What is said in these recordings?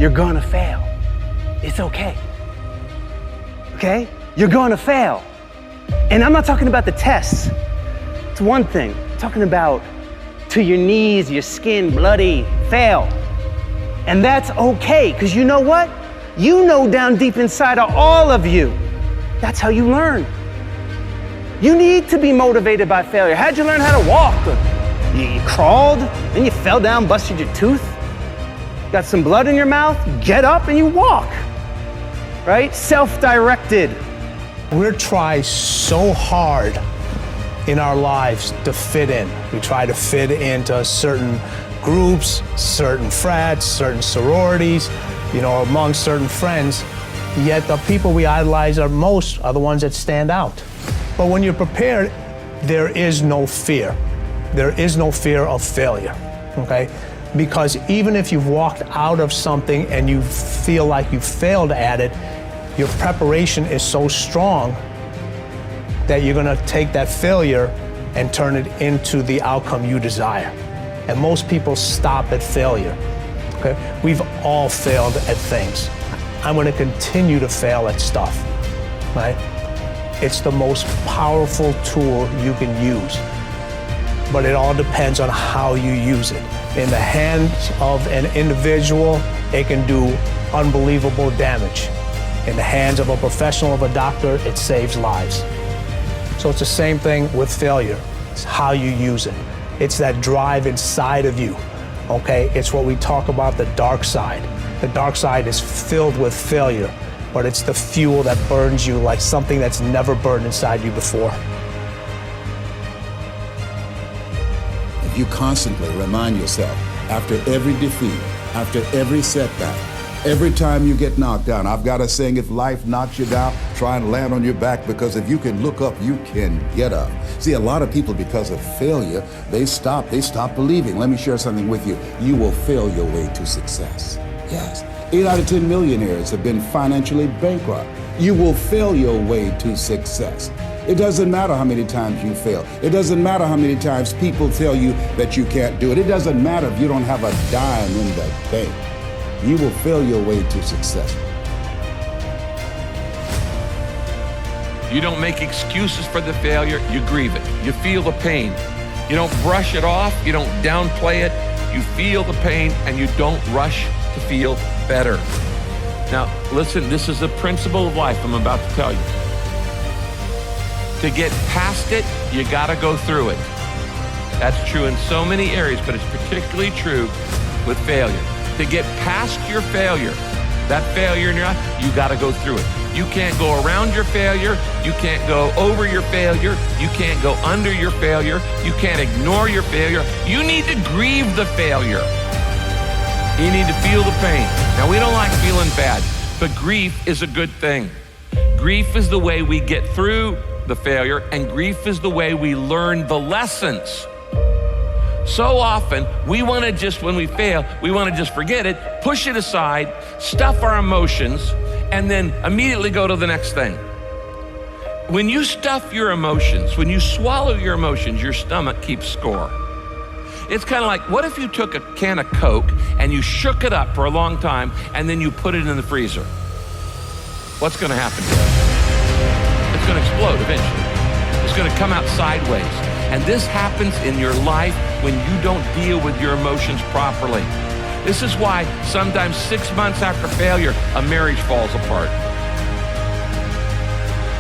you're gonna fail. It's okay. Okay? You're gonna fail. And I'm not talking about the tests. It's one thing. I'm talking about to your knees, your skin, bloody, fail. And that's okay, because you know what? You know down deep inside of all of you, that's how you learn. You need to be motivated by failure. How'd you learn how to walk? You crawled, then you fell down, busted your tooth, got some blood in your mouth, get up and you walk, right? Self-directed. We try so hard in our lives to fit in. We try to fit into certain groups, certain frats, certain sororities, among certain friends. Yet the people we idolize are the ones that stand out. But when you're prepared, there is no fear. There is no fear of failure, okay? Because even if you've walked out of something and you feel like you failed at it, your preparation is so strong that you're gonna take that failure and turn it into the outcome you desire. And most people stop at failure, okay? We've all failed at things. I'm gonna continue to fail at stuff, right? It's the most powerful tool you can use, but it all depends on how you use it. In the hands of an individual, it can do unbelievable damage. In the hands of a professional, of a doctor, it saves lives. So it's the same thing with failure. It's how you use it. It's that drive inside of you, okay? It's what we talk about, the dark side. The dark side is filled with failure, but it's the fuel that burns you like something that's never burned inside you before. If you constantly remind yourself, after every defeat, after every setback, every time you get knocked down, I've got a saying, if life knocks you down, try and land on your back, because if you can look up, you can get up. See, a lot of people, because of failure, they stop believing. Let me share something with you. You will fail your way to success. Yes. 8 out of 10 millionaires have been financially bankrupt. You will fail your way to success. It doesn't matter how many times you fail. It doesn't matter how many times people tell you that you can't do it. It doesn't matter if you don't have a dime in the bank. You will fail your way to success. You don't make excuses for the failure, you grieve it. You feel the pain. You don't brush it off, you don't downplay it. You feel the pain and you don't rush to feel better. Now, listen, this is a principle of life I'm about to tell you. To get past it, you gotta go through it. That's true in so many areas, but it's particularly true with failure. To get past your failure, that failure in your life, you gotta go through it. You can't go around your failure, you can't go over your failure, you can't go under your failure, you can't ignore your failure. You need to grieve the failure. You need to feel the pain. Now, we don't like feeling bad, but grief is a good thing. Grief is the way we get through the failure, and grief is the way we learn the lessons. So often, we want to just, when we fail, we want to just forget it, push it aside, stuff our emotions, and then immediately go to the next thing. When you stuff your emotions, when you swallow your emotions, your stomach keeps score. It's kind of like, what if you took a can of Coke and you shook it up for a long time and then you put it in the freezer? What's going to happen to it? It's going to explode eventually. It's going to come out sideways. And this happens in your life when you don't deal with your emotions properly. This is why sometimes 6 months after failure, a marriage falls apart.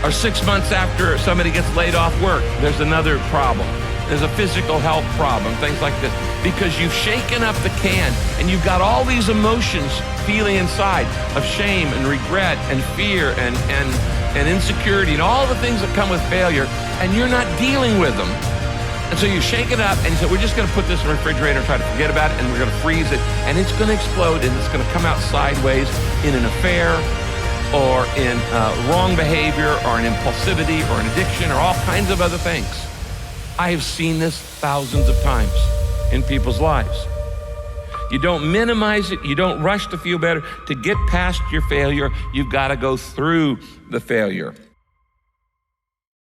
Or 6 months after somebody gets laid off work, there's another problem. There's a physical health problem, things like this. Because you've shaken up the can and you've got all these emotions feeling inside of shame and regret and fear and insecurity and all the things that come with failure, and you're not dealing with them. And so you shake it up and you say, we're just gonna put this in the refrigerator and try to forget about it, and we're gonna freeze it, and it's gonna explode, and it's gonna come out sideways in an affair, or in wrong behavior, or an impulsivity, or an addiction, or all kinds of other things. I have seen this thousands of times in people's lives. You don't minimize it, you don't rush to feel better. To get past your failure, you've gotta go through the failure.